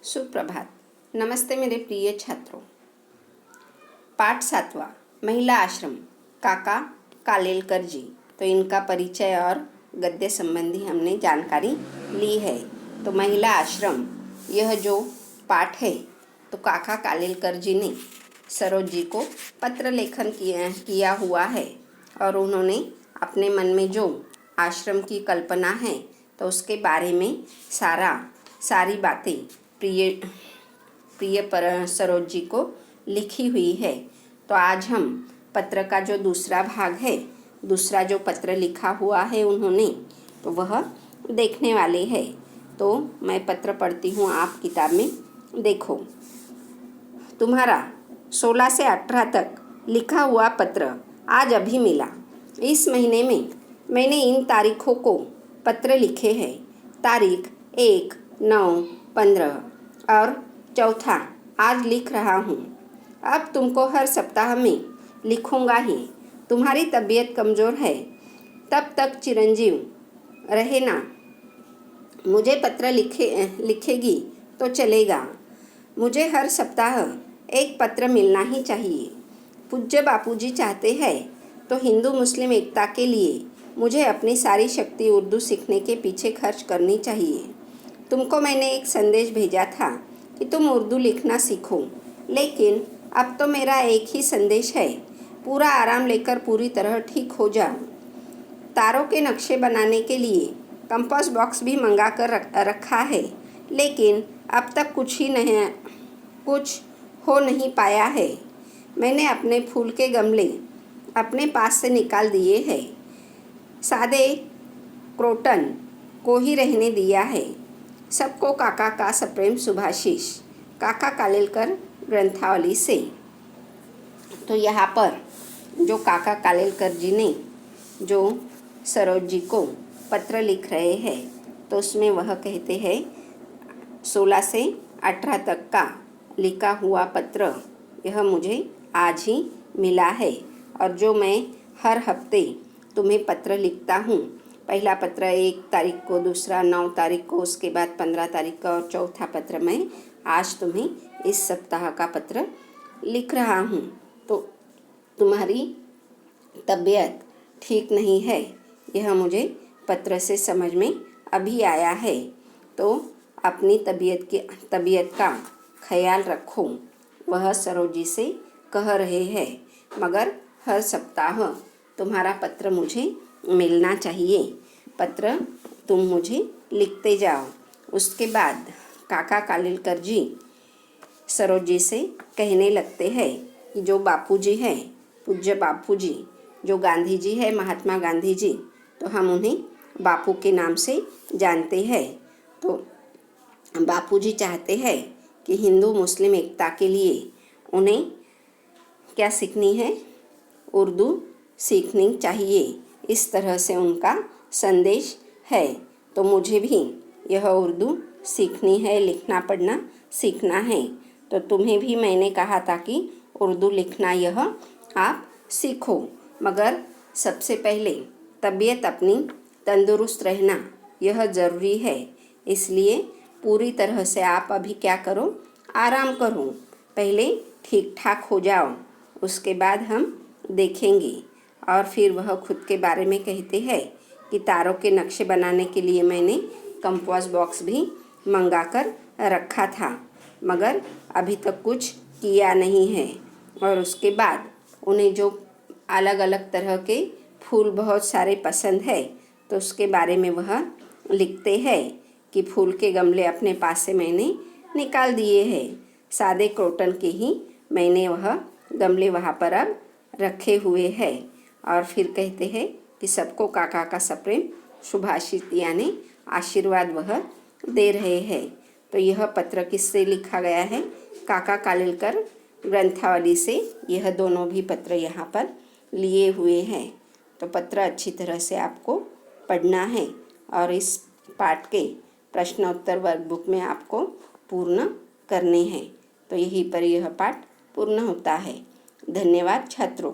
सुप्रभात। नमस्ते मेरे प्रिय छात्रों। पाठ 7वां, महिला आश्रम, काका कालेलकर जी। तो इनका परिचय और गद्य संबंधी हमने जानकारी ली है। तो महिला आश्रम, यह जो पाठ है, तो काका कालेलकर जी ने सरोज जी को पत्र लेखन किया हुआ है और उन्होंने अपने मन में जो आश्रम की कल्पना है तो उसके बारे में सारी बातें प्रिय पर सरोज जी को लिखी हुई है। तो आज हम पत्र का जो दूसरा भाग है, दूसरा जो पत्र लिखा हुआ है उन्होंने, तो वह देखने वाले हैं। तो मैं पत्र पढ़ती हूँ, आप किताब में देखो। तुम्हारा 16 से 18 तक लिखा हुआ पत्र आज अभी मिला। इस महीने में मैंने इन तारीखों को पत्र लिखे हैं। तारीख 1, 9, 15 और चौथा आज लिख रहा हूँ। अब तुमको हर सप्ताह में लिखूँगा ही। तुम्हारी तबीयत कमज़ोर है, तब तक चिरंजीव रहे ना। मुझे पत्र लिखेगी तो चलेगा। मुझे हर सप्ताह एक पत्र मिलना ही चाहिए। पूज्य बापूजी चाहते हैं तो हिंदू मुस्लिम एकता के लिए मुझे अपनी सारी शक्ति उर्दू सीखने के पीछे खर्च करनी चाहिए। तुमको मैंने एक संदेश भेजा था कि तुम उर्दू लिखना सीखो, लेकिन अब तो मेरा एक ही संदेश है, पूरा आराम लेकर पूरी तरह ठीक हो जाओ। तारों के नक्शे बनाने के लिए कंपास बॉक्स भी मंगा कर रखा है, लेकिन अब तक कुछ हो नहीं पाया है। मैंने अपने फूल के गमले अपने पास से निकाल दिए हैं। सादे क्रोटन को ही रहने दिया है। सबको काका का सप्रेम शुभाशीष। काका कालेलकर ग्रंथावली से। तो यहाँ पर जो काका कालेलकर जी ने जो सरोज जी को पत्र लिख रहे हैं, तो उसमें वह कहते हैं 16 से 18 तक का लिखा हुआ पत्र यह मुझे आज ही मिला है, और जो मैं हर हफ्ते तुम्हें पत्र लिखता हूँ। पहला पत्र 1 तारीख को, दूसरा 9 तारीख को, उसके बाद 15 तारीख का, और चौथा पत्र मैं आज तुम्हें इस सप्ताह का पत्र लिख रहा हूँ। तो तुम्हारी तबीयत ठीक नहीं है, यह मुझे पत्र से समझ में अभी आया है। तो अपनी तबीयत का ख्याल रखो, वह सरोज जी से कह रहे हैं। मगर हर सप्ताह तुम्हारा पत्र मुझे मिलना चाहिए। पत्र तुम मुझे लिखते जाओ। उसके बाद काका कालेलकर जी सरोज जी से कहने लगते हैं कि जो बापूजी हैं, पूज्य बापूजी, जो गांधी जी है, महात्मा गांधी जी, तो हम उन्हें बापू के नाम से जानते हैं। तो बापूजी चाहते हैं कि हिंदू मुस्लिम एकता के लिए उन्हें क्या सीखनी है? उर्दू सीखनी चाहिए। इस तरह से उनका संदेश है। तो मुझे भी यह उर्दू सीखनी है, लिखना पढ़ना सीखना है। तो तुम्हें भी मैंने कहा था कि उर्दू लिखना यह आप सीखो, मगर सबसे पहले तबीयत अपनी तंदुरुस्त रहना यह ज़रूरी है। इसलिए पूरी तरह से आप अभी क्या करो? आराम करो, पहले ठीक ठाक हो जाओ, उसके बाद हम देखेंगे। और फिर वह खुद के बारे में कहते हैं कि तारों के नक्शे बनाने के लिए मैंने कंपास बॉक्स भी मंगा कर रखा था, मगर अभी तक कुछ किया नहीं है। और उसके बाद उन्हें जो अलग अलग तरह के फूल बहुत सारे पसंद है, तो उसके बारे में वह लिखते हैं कि फूल के गमले अपने पास से मैंने निकाल दिए हैं। सादे क्रोटन के ही मैंने वह गमले वहाँ पर अब रखे हुए हैं। और फिर कहते हैं कि सबको काका का सप्रेम शुभाशीष, यानी आशीर्वाद वह दे रहे हैं। तो यह पत्र किससे लिखा गया है? काका कालेलकर ग्रंथावली से। यह दोनों भी पत्र यहाँ पर लिए हुए हैं। तो पत्र अच्छी तरह से आपको पढ़ना है और इस पाठ के प्रश्नोत्तर वर्कबुक में आपको पूर्ण करने हैं। तो यहीं पर यह पाठ पूर्ण होता है। धन्यवाद छात्रों।